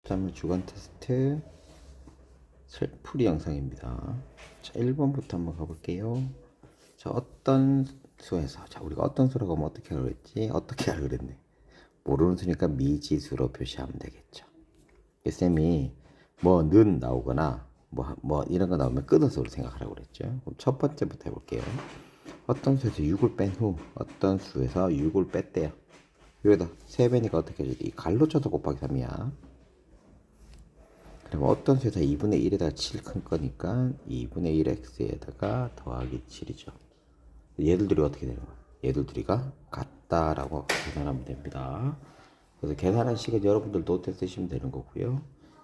다음에 주간 테스트 풀이 영상입니다. 자, 1번부터 한번 가볼게요. 자, 어떤 수에서, 자, 우리가 어떤 수라고 하면 어떻게 하라고 그랬지? 어떻게 하라고 그랬네. 모르는 수니까 미지수로 표시하면 되겠죠. 쌤이 뭐는 나오거나 뭐 이런 거 나오면 끊은 수로 생각하라고 그랬죠. 그럼 첫 번째부터 해볼게요. 어떤 수에서 6을 뺀 후 어떤 수에서 6을 뺐대요. 여기다 3배니까 어떻게 해야지? 이 갈로 쳐서 곱하기 3이야. 그리고 어떤 수에서 2분의 1에다가 7 큰 거니까 2분의 1x에다가 더하기 7이죠. 얘들 둘이 어떻게 되는 거야? 얘들 둘이가 같다라고 계산하면 됩니다. 그래서 계산한 식은 여러분들 노트에 쓰시면 되는 거고요.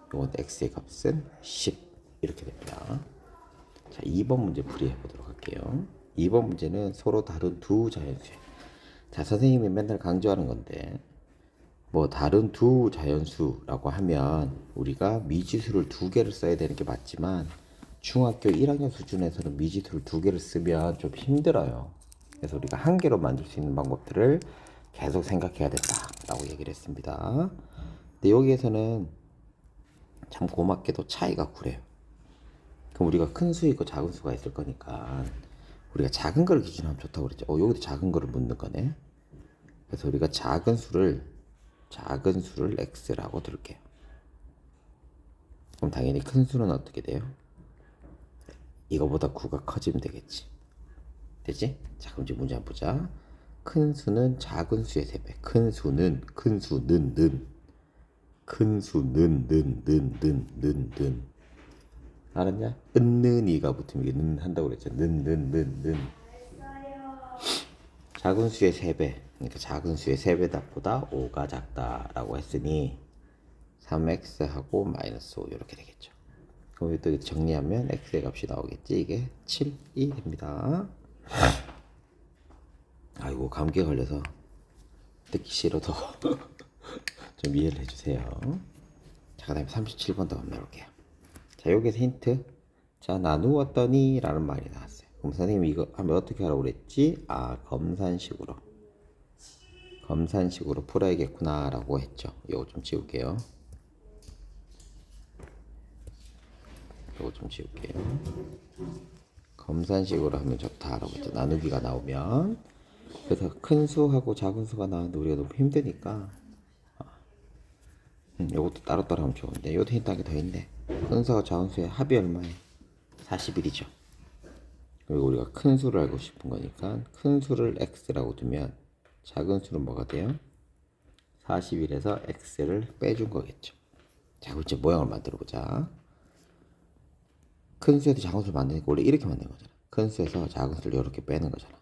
이건 x의 값은 10 이렇게 됩니다. 자, 2번 문제 풀이해 보도록 할게요. 2번 문제는 서로 다른 두 자연수예요. 자, 선생님이 맨날 강조하는 건데 뭐 다른 두 자연수라고 하면 우리가 미지수를 2개를 써야 되는 게 맞지만 중학교 1학년 수준에서는 미지수를 2개를 쓰면 좀 힘들어요. 그래서 우리가 한 개로 만들 수 있는 방법들을 계속 생각해야 된다라고 얘기를 했습니다. 근데 여기에서는 참 고맙게도 차이가 그래요. 그럼 우리가 큰 수 있고 작은 수가 있을 거니까 우리가 작은 걸 기준으로 하면 좋다고 그랬죠. 여기도 작은 거를 묻는 거네. 그래서 우리가 작은 수를 x라고 둘게요. 그럼 당연히 큰 수는 어떻게 돼요? 이거보다 9가 커지면 되겠지. 되지? 자, 그럼 이제 문제 한번 보자. 큰 수는 작은 수의 3배. 큰 수는 알았냐? 은는이가 붙으면 이게 는 한다고 그랬죠. 는. 작은 수의 3배. 그러니까 작은 수의 3배답보다 5가 작다라고 했으니 3x하고 마이너스 5 이렇게 되겠죠. 그럼 또 정리하면 x의 값이 나오겠지. 이게 7이 됩니다. 아이고, 감기에 걸려서 듣기 싫어도 좀 이해를 해주세요. 자, 그 다음에 37번도 한번 해볼게요. 자, 여기서 힌트. 자, 나누었더니 라는 말이 나왔어요. 그럼 선생님이 이거 하면 어떻게 하라고 그랬지? 아, 검산식으로 풀어야겠구나 라고 했죠. 이거 좀 지울게요. 검산식으로 하면 좋다라고 했죠. 나누기가 나오면. 그래서 큰 수하고 작은 수가 나왔는데 우리가 너무 힘드니까 이것도 따로따로 하면 좋은데 이것도 힌트 한 개 더 있네. 큰 수하고 작은 수의 합이 얼마예요? 41이죠. 그리고 우리가 큰 수를 알고 싶은 거니까 큰 수를 x라고 두면 작은 수는 뭐가 돼요? 41에서 x를 빼준 거겠죠. 자, 그럼 이제 모양을 만들어 보자. 큰 수에서 작은 수를 만드니까 원래 이렇게 만드는 거잖아. 큰 수에서 작은 수를 이렇게 빼는 거잖아.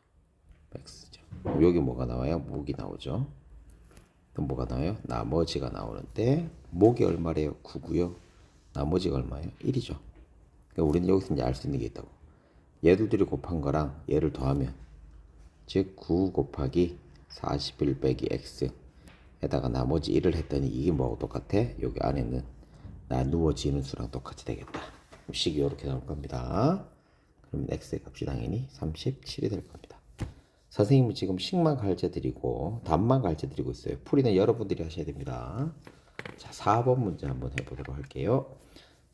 x죠. 여기 뭐가 나와요? 목이 나오죠. 또 뭐가 나와요? 나머지가 나오는데 목이 얼마래요? 9고요. 나머지가 얼마예요? 1이죠. 그러니까 우리는 여기서 이제 알 수 있는 게 있다고. 얘들이 곱한 거랑 얘를 더하면 즉 9 곱하기 41 빼기 x 에다가 나머지 1을 했더니 이게 뭐하고 똑같아? 여기 안에는 나누어지는 수랑 똑같이 되겠다. 식이 이렇게 나올 겁니다. 그러면 x의 값이 당연히 37이 될 겁니다. 선생님은 지금 식만 가르쳐드리고 답만 가르쳐드리고 있어요. 풀이는 여러분들이 하셔야 됩니다. 자, 4번 문제 한번 해보도록 할게요.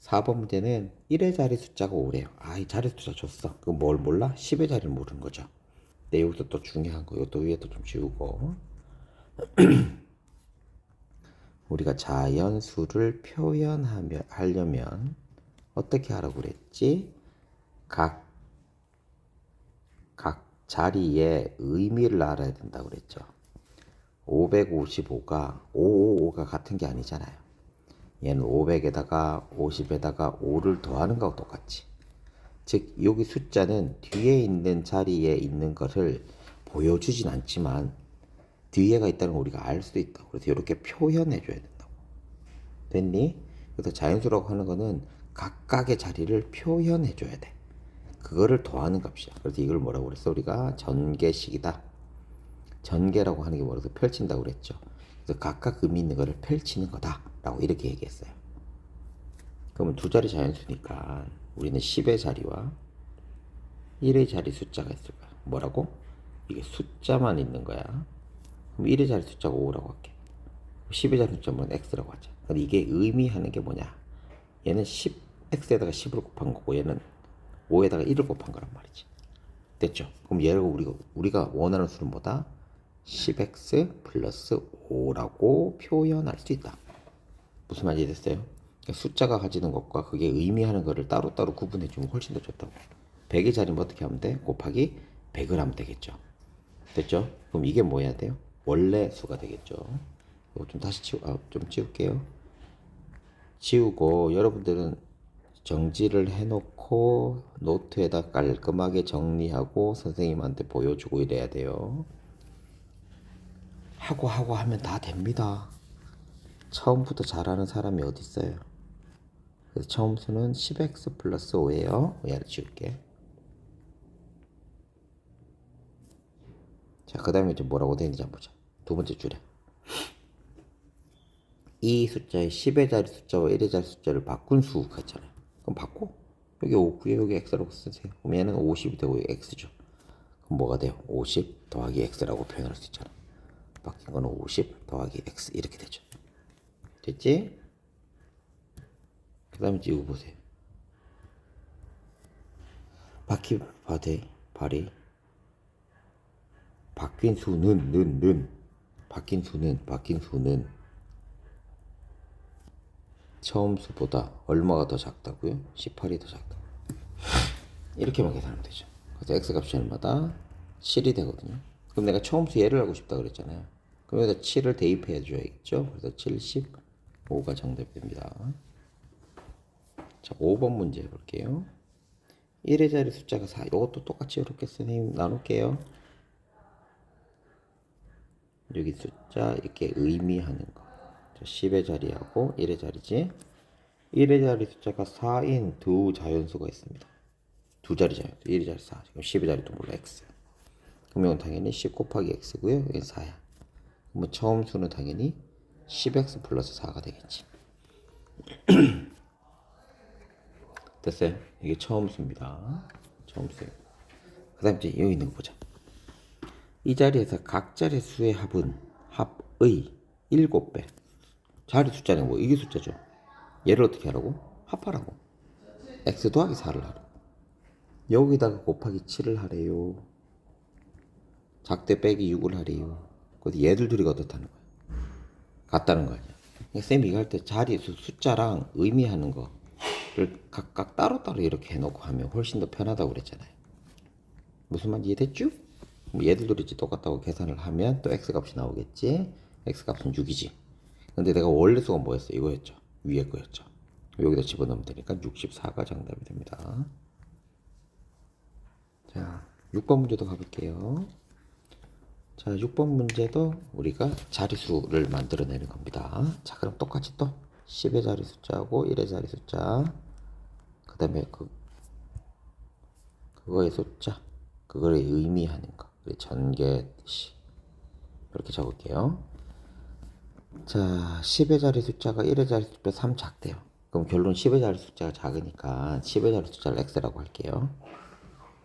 4번 문제는 1의 자리 숫자가 5래요. 아, 이 자리 숫자 줬어. 그럼 뭘 몰라? 10의 자리를 모르는 거죠. 근데 여기서 또 중요한 거, 이것도 위에 좀 지우고 우리가 자연수를 하려면 어떻게 하라고 그랬지? 각 자리의 의미를 알아야 된다고 그랬죠. 555가 555가 같은 게 아니잖아요. 얘는 500에다가 50에다가 5를 더하는 거하고 똑같지. 즉 여기 숫자는 뒤에 있는 자리에 있는 것을 보여주진 않지만 뒤에가 있다는 걸 우리가 알 수도 있다. 그래서 이렇게 표현해 줘야 된다고. 됐니? 그래서 자연수라고 하는 거는 각각의 자리를 표현해 줘야 돼. 그거를 더하는 값이야. 그래서 이걸 뭐라고 그랬어? 우리가 전개식이다. 전개라고 하는 게 뭐라고 펼친다고 그랬죠. 그래서 각각 의미 있는 거를 펼치는 거다 라고 이렇게 얘기했어요. 그러면 두 자리 자연수니까 우리는 10의 자리와 1의 자리 숫자가 있을 거야. 뭐라고? 이게 숫자만 있는 거야. 그럼 1의 자리 숫자가 5라고 할게. 10의 자리 숫자는 x라고 하자. 근데 이게 의미하는 게 뭐냐? 얘는 10x에다가 10을 곱한 거고 얘는 5에다가 1을 곱한 거란 말이지. 됐죠? 그럼 얘를 우리가 원하는 수는 뭐다? 10x 플러스 5라고 표현할 수 있다. 무슨 말인지 됐어요? 그러니까 숫자가 가지는 것과 그게 의미하는 것을 따로따로 구분해 주면 훨씬 더 좋다고. 100의 자리는 어떻게 하면 돼? 곱하기 100을 하면 되겠죠. 됐죠? 그럼 이게 뭐 해야 돼요? 원래 수가 되겠죠. 이거 좀 다시 좀 지울게요. 지우고 여러분들은 정지를 해놓고 노트에다 깔끔하게 정리하고 선생님한테 보여주고 이래야 돼요. 하고 하면 다 됩니다. 처음부터 잘하는 사람이 어디 있어요? 그래서 처음 수는 10x 플러스 5예요. 얘를 지울게. 자, 그 다음에 이제 뭐라고 되는지 한번 보자. 두 번째 줄에 이 숫자의 10의 자리 숫자와 1의 자리 숫자를 바꾼 수가 있잖아요. 그럼 바꿔. 여기 5구에 여기 x라고 쓰세요. 그럼 얘는 50이 되고 x죠. 그럼 뭐가 돼요? 50 더하기 x라고 표현할 수 있잖아. 바뀐 거는 50 더하기 x 이렇게 되죠. 됐지? 그 다음에 이거 보세요. 바퀴 바대 발이 바뀐 수는 바뀐 수는 처음 수보다 얼마가 더 작다고요? 18이 더 작다. 이렇게만 계산하면 되죠. 그래서 x 값이 얼마다? 7이 되거든요. 그럼 내가 처음 수 얘를 알고 싶다 그랬잖아요. 그럼 여기다 7을 대입해 줘야겠죠. 그래서 75가 정답이 됩니다. 자, 5번 문제 해볼게요. 1의 자리 숫자가 4. 이것도 똑같이 이렇게 선생님 나눌게요. 여기 숫자 이렇게 의미하는 거. 10의 자리하고 1의 자리지. 1의 자리 숫자가 4인 두 자연수가 있습니다. 두 자리 자연수. 1의 자리 4. 그럼 10의 자리도 몰라 x. 그럼 이건 당연히 10 곱하기 x고요. 이건 4야. 그럼 처음 수는 당연히 10x 플러스 4가 되겠지. 됐어요? 이게 처음 수입니다. 처음 수. 그 다음 이제 여기 있는 거 보자. 이 자리에서 각 자리 수의 합의 7배. 자리 숫자는 뭐 이게 숫자죠. 얘를 어떻게 하라고? 합하라고. x 더하기 4를 하라고. 여기다가 곱하기 7을 하래요. 작대 빼기 6을 하래요. 그래서 얘들 둘이 어떻다는 거야? 같다는 거 아니야. 쌤이 이거 할 때 자리수 숫자랑 의미하는 거를 각각 따로따로 이렇게 해놓고 하면 훨씬 더 편하다고 그랬잖아요. 무슨 말인지 이해됐죠? 얘들 둘이 똑같다고 계산을 하면 또 x값이 나오겠지. x값은 6이지. 근데 내가 원래 수가 뭐였어? 이거였죠. 위에 거였죠. 여기다 집어넣으면 되니까 64가 정답이 됩니다. 자, 6번 문제도 가볼게요. 자, 6번 문제도 우리가 자리수를 만들어내는 겁니다. 자, 그럼 똑같이 또 10의 자리 숫자하고 1의 자리 숫자, 그 다음에 그거의 숫자, 그거를 의미하는 거, 전개 뜻이 이렇게 적을게요. 자, 10의 자리 숫자가 1의 자리 숫자 3 작대요. 그럼 결론 10의 자리 숫자가 작으니까 10의 자리 숫자를 x라고 할게요.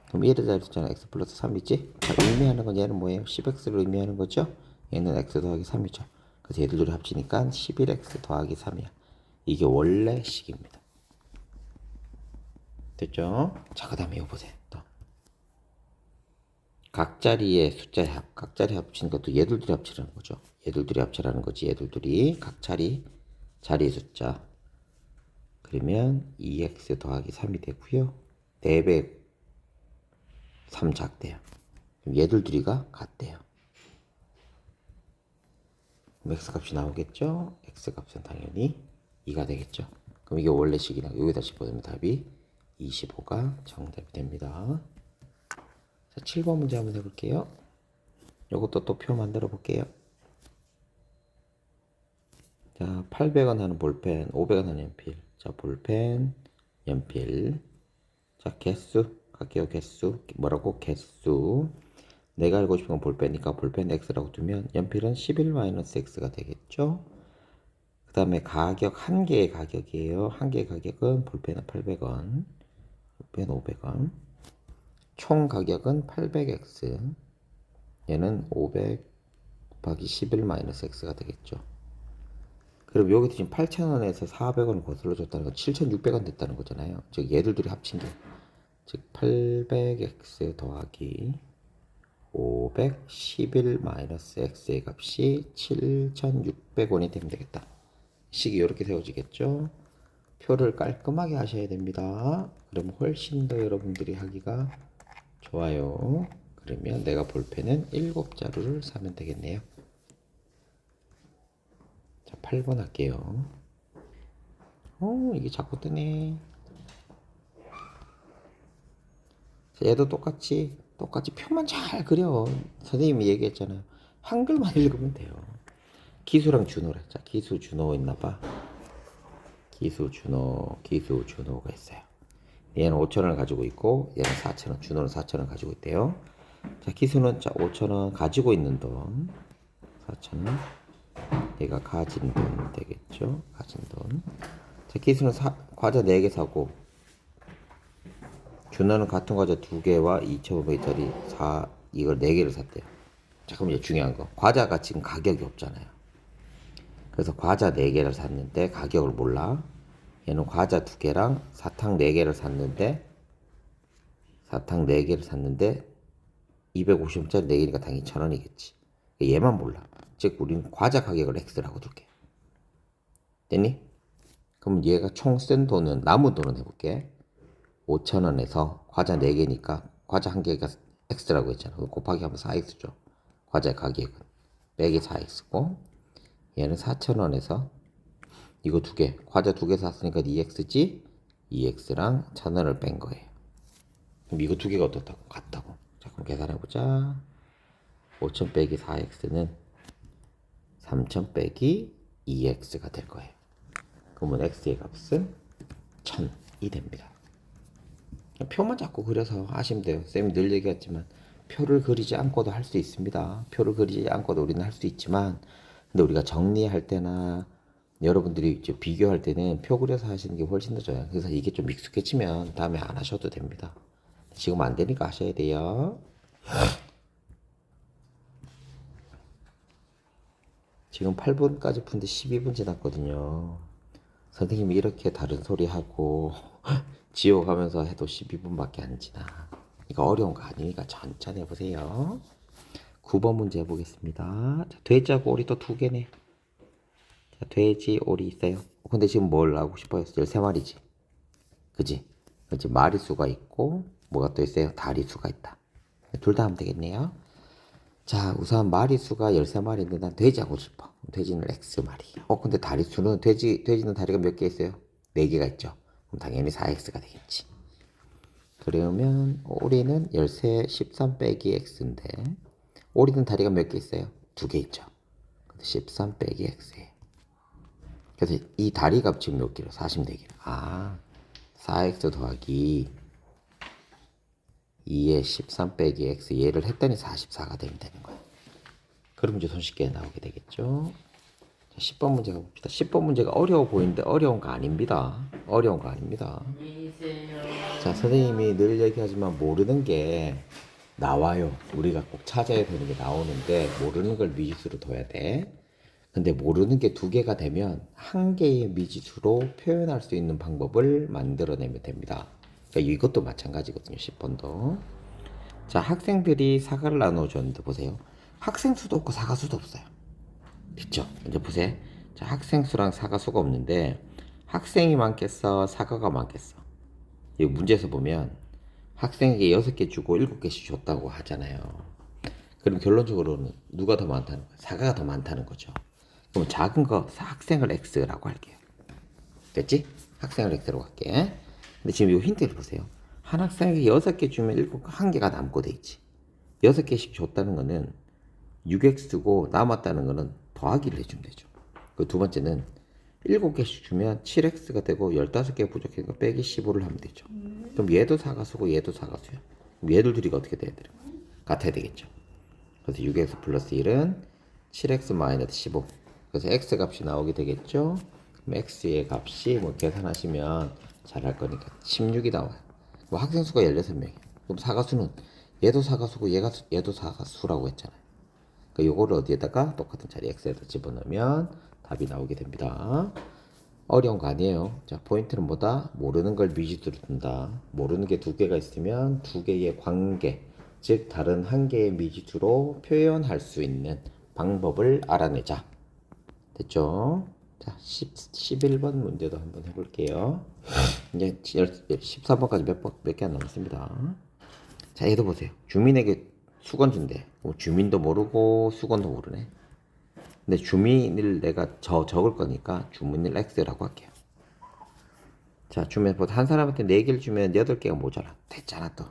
그럼 1의 자리 숫자는 x 플러스 3이지? 자, 의미하는 건 얘는 뭐예요? 10x를 의미하는 거죠? 얘는 x 더하기 3이죠. 그래서 얘들 둘이 합치니까 11x 더하기 3이야. 이게 원래 식입니다. 됐죠? 자, 그 다음에 이거 보세요. 또. 각 자리의 숫자의 합, 각 자리 합치는 것도 얘들 둘이 합치라는 거죠. 얘들 둘이 합치라는 거지. 얘들 둘이 각 자리의 숫자. 그러면 2x 더하기 3이 되고요. 4배 3 작대요. 그럼 얘들 둘이가 같대요. 그럼 x값이 나오겠죠? x값은 당연히 2가 되겠죠. 그럼 이게 원래 식이나 여기다 집어넣으면 답이 25가 정답이 됩니다. 자, 7번 문제 한번 해볼게요. 이것도 또 표 만들어 볼게요. 자, 800원 하는 볼펜, 500원 하는 연필. 자, 볼펜, 연필. 자, 개수 갈게요. 개수 뭐라고? 개수. 내가 알고 싶은 건 볼펜이니까 볼펜 x라고 두면 연필은 11-x가 되겠죠. 그 다음에 가격, 한 개의 가격이에요. 한 개의 가격은 볼펜은 800원, 볼펜 500원. 총 가격은 800x. 얘는 500 곱하기 11-x가 되겠죠. 그럼 여기서 지금 8,000원에서 400원을 거슬러 줬다는 건 7,600원 됐다는 거잖아요. 즉 얘들 둘이 합친 게 즉 800x 더하기 511 마이너스 x의 값이 7,600원이 되면 되겠다. 식이 이렇게 세워지겠죠. 표를 깔끔하게 하셔야 됩니다. 그러면 훨씬 더 여러분들이 하기가 좋아요. 그러면 내가 볼펜은 7자루를 사면 되겠네요. 자, 8번 할게요. 이게 자꾸 뜨네. 자, 얘도 똑같이 표만 잘 그려. 선생님이 얘기했잖아요. 한글만 읽으면 돼요. 기수랑 준호래. 자, 기수 준호 있나봐. 기수 준호가 있어요. 얘는 5,000원을 가지고 있고 얘는 4,000원. 준호는 4,000원 가지고 있대요. 자, 기수는 자 5,000원 가지고 있는 돈 4,000원. 얘가 가진 돈 되겠죠. 가진 돈. 자, 기수는 과자 4개 사고 준호는 같은 과자 2개와 2,500원짜리 이걸 4개를 샀대요. 자, 그럼 이제 중요한 거. 과자가 지금 가격이 없잖아요. 그래서 과자 4개를 샀는데 가격을 몰라. 얘는 과자 2개랑 사탕 4개를 샀는데 250원짜리 4개니까 당연히 1,000원이겠지. 얘만 몰라. 즉 우리는 과자 가격을 X라고 둘게. 됐니? 그럼 얘가 총 쓴 돈은 남은 돈은 해볼게. 5,000원에서 과자 4개니까 과자 1개가 X라고 했잖아. 곱하기 하면 4X죠. 과자 가격은 빼기 4X고 얘는 4,000원에서 이거 2개 과자 2개 샀으니까 2X지 2X랑 1,000원을 뺀 거예요. 그럼 이거 2개가 어떻다고? 같다고. 자, 그럼 계산해보자. 5,000 빼기 4X는 3,000 빼기 2X가 될 거예요. 그러면 X의 값은 1,000이 됩니다. 표만 자꾸 그려서 하시면 돼요. 쌤이 늘 얘기했지만 표를 그리지 않고도 할 수 있습니다. 표를 그리지 않고도 우리는 할 수 있지만 근데 우리가 정리할 때나 여러분들이 이제 비교할 때는 표 그려서 하시는 게 훨씬 더 좋아요. 그래서 이게 좀 익숙해지면 다음에 안 하셔도 됩니다. 지금 안 되니까 하셔야 돼요. 지금 8분까지 푼데 12분 지났거든요. 선생님이 이렇게 다른 소리 하고 지워가면서 해도 12분밖에 안 지나. 이거 어려운 거 아니니까 천천히 해보세요. 9번 문제 해보겠습니다. 자, 돼지하고 오리 또 2개네. 자, 돼지, 오리 있어요. 근데 지금 뭘 하고 싶어요? 13마리지. 그지? 그치? 마리수가 있고 뭐가 또 있어요? 다리수가 있다. 둘 다 하면 되겠네요. 자, 우선 마리수가 13마리인데 난 돼지하고 싶어. 돼지는 X마리. 근데 다리수는 돼지는 다리가 몇 개 있어요? 4개가 있죠. 그럼 당연히 4X가 되겠지. 그러면 오리는 13 빼기 X인데 오리는 다리가 몇 개 있어요? 2개 있죠. 13 빼기 X예요. 그래서 이 다리 값 지금 몇 개로? 44개로. 4X 더하기 2에 13 빼기 X 얘를 했더니 44가 되면 되는 거예요. 그럼 이제 손쉽게 나오게 되겠죠. 자, 10번 문제 가봅시다. 10번 문제가 어려워 보이는데 어려운 거 아닙니다. 어려운 거 아닙니다. 자, 선생님이 늘 얘기하지만 모르는 게 나와요. 우리가 꼭 찾아야 되는 게 나오는데 모르는 걸 미지수로 둬야 돼. 근데 모르는 게 2개가 되면 1개의 미지수로 표현할 수 있는 방법을 만들어내면 됩니다. 그러니까 이것도 마찬가지거든요. 10번도. 자, 학생들이 사과를 나눠줬는데 보세요. 학생 수도 없고 사과 수도 없어요. 됐죠? 이제 보세요. 자, 학생 수랑 사과 수가 없는데 학생이 많겠어? 사과가 많겠어? 이 문제에서 보면 학생에게 6개 주고 7개씩 줬다고 하잖아요. 그럼 결론적으로는 누가 더 많다는 거예요? 사과가 더 많다는 거죠. 그럼 작은 거 학생을 X라고 할게요. 됐지? 학생을 X라고 할게. 근데 지금 이 힌트를 보세요. 한 학생에게 6개 주면 1개가 남고 돼 있지. 6개씩 줬다는 거는 6X고 남았다는 거는 더하기를 해주면 되죠. 그 두 번째는 7개씩 주면 7X가 되고 15개 부족하니까 빼기 15를 하면 되죠. 그럼 얘도 사과수고 얘도 사과수야. 그럼 얘들 둘이가 어떻게 돼야 되는 거야? 같아야 되겠죠. 그래서 6X 플러스 1은 7X 마이너스 15. 그래서 X 값이 나오게 되겠죠. 그럼 X의 값이 뭐 계산하시면 잘할 거니까 16이 나와요. 뭐 학생 수가 16명이에요. 그럼 사과수는 얘도 사과수고 얘도 사과수라고 했잖아요. 그러니까 요거를 어디에다가 똑같은 자리 X에다 집어넣으면 답이 나오게 됩니다. 어려운 거 아니에요. 자, 포인트는 뭐다? 모르는 걸 미지수로 둔다. 모르는 게 두 개가 있으면 두 개의 관계, 즉 다른 한 개의 미지수로 표현할 수 있는 방법을 알아내자. 됐죠? 자, 11번 문제도 한번 해볼게요. 이제 13번까지 몇 개 안 남았습니다. 자, 얘도 보세요. 주민에게 수건 준대. 주민도 모르고 수건도 모르네. 근데 주민을 내가 적을 거니까 주민을 X라고 할게요. 자, 주면 한 사람한테 4개를 주면 8개가 모자라. 됐잖아 또.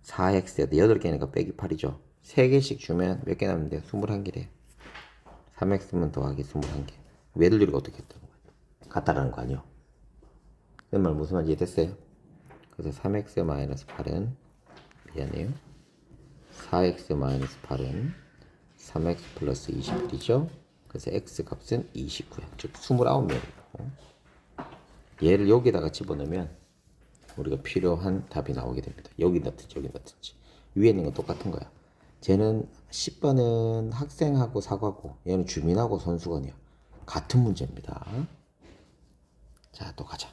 4X에도 8개니까 빼기 8이죠. 3개씩 주면 몇 개 남는데 21개래. 3X면 더하기 21개. 얘들 둘이가 어떻게 했다는 거야? 같다라는 거 아니요? 그 말 무슨 말인지 이해됐어요? 그래서 3X-8은 미안해요. 4X-8은 3X 플러스 21이죠. 그래서 X 값은 29야. 즉 29명이고 얘를 여기다가 집어넣으면 우리가 필요한 답이 나오게 됩니다. 여기 넣든지 여기 넣든지. 위에 있는 건 똑같은 거야. 쟤는 10번은 학생하고 사과고 얘는 주민하고 손수건이야. 같은 문제입니다. 자, 또 가자.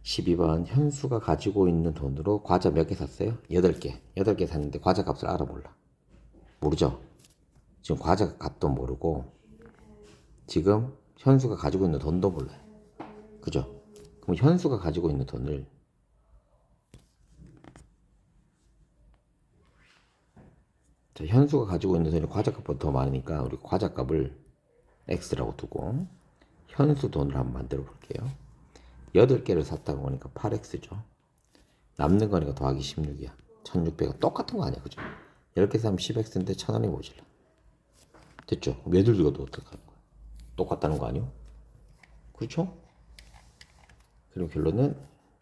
12번 현수가 가지고 있는 돈으로 과자 몇 개 샀어요? 8개. 8개 샀는데 과자 값을 알아 몰라. 모르죠? 지금 과자 값도 모르고 지금 현수가 가지고 있는 돈도 몰라요. 그죠? 그럼 현수가 가지고 있는 돈을 자, 현수가 가지고 있는 돈이 과자 값보다 더 많으니까 우리 과자 값을 X라고 두고 현수 돈을 한번 만들어 볼게요. 8개를 샀다고 하니까 8X죠. 남는 거니까 더하기 16이야. 1600은 똑같은 거 아니야. 그죠? 10개 사면 10X인데 1000원이 모질라. 됐죠? 얘들 이거도 어떻게 하는 거야? 똑같다는 거 아니요? 그렇죠? 그리고 결론은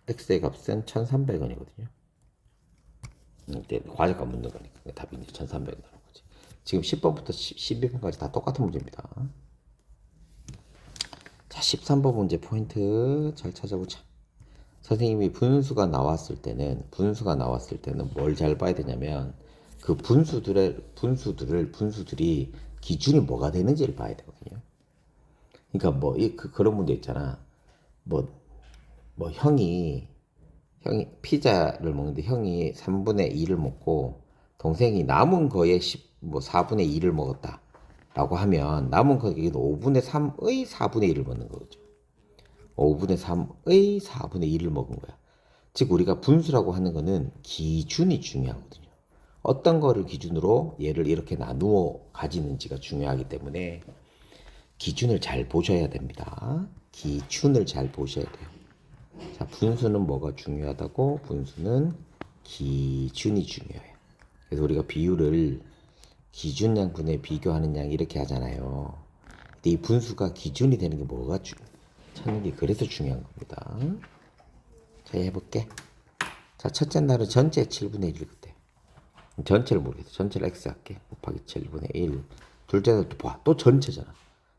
X의 값은 1300원이거든요. 이때 과자값 묻는 거니까 답이 이제 1300원 나오는 거지. 지금 10번부터 12번까지 다 똑같은 문제입니다. 자, 13번 문제 포인트 잘 찾아보자. 선생님이 분수가 나왔을 때는 뭘 잘 봐야 되냐면 그 분수들이 기준이 뭐가 되는지를 봐야 되거든요. 그러니까 그런 문제 있잖아. 형이 피자를 먹는데 형이 3분의 2를 먹고 동생이 남은 거에 4분의 2를 먹었다. 라고 하면 남은 거기는 5분의 3의 4분의 1을 먹는 거죠. 5분의 3의 4분의 1을 먹은 거야. 즉 우리가 분수라고 하는 거는 기준이 중요하거든요. 어떤 거를 기준으로 얘를 이렇게 나누어 가지는지가 중요하기 때문에 기준을 잘 보셔야 됩니다. 기준을 잘 보셔야 돼요. 자, 분수는 뭐가 중요하다고? 분수는 기준이 중요해요. 그래서 우리가 비율을 기준량 분의 비교하는 양 이렇게 하잖아요. 근데 이 분수가 기준이 되는 게 뭐가 찾는 게 그래서 중요한 겁니다. 자, 해볼게. 자, 첫째 날은 전체 7분의 1을 그때. 전체를 모르겠어. 전체를 x 할게. 곱하기 7분의 1. 둘째 날도 봐. 또 전체잖아.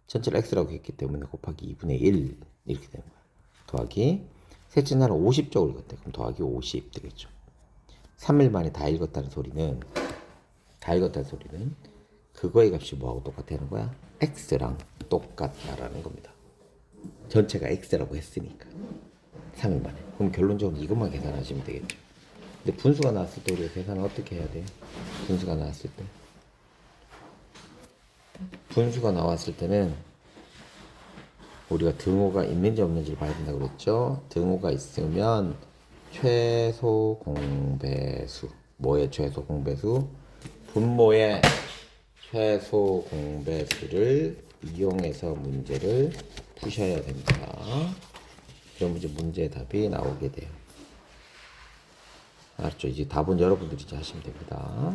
전체를 x라고 했기 때문에 곱하기 2분의 1 이렇게 되는 거야. 더하기 셋째 날은 50쪽을 읽었대. 그럼 더하기 50 되겠죠. 3일 만에 다 읽었다는 소리는 그거의 값이 뭐하고 똑같다는 거야? x랑 똑같다라는 겁니다. 전체가 x라고 했으니까 3일 만에. 그럼 결론적으로 이것만 계산하시면 되겠죠. 근데 분수가 나왔을 때 우리가 계산을 어떻게 해야 돼요? 분수가 나왔을 때는 우리가 등호가 있는지 없는지를 봐야 된다고 그랬죠. 등호가 있으면 최소 공배수. 뭐의 최소 공배수? 분모의 최소 공배수를 이용해서 문제를 푸셔야 됩니다. 그럼 이제 문제의 답이 나오게 돼요. 알았죠? 이제 답은 여러분들이 이제 하시면 됩니다.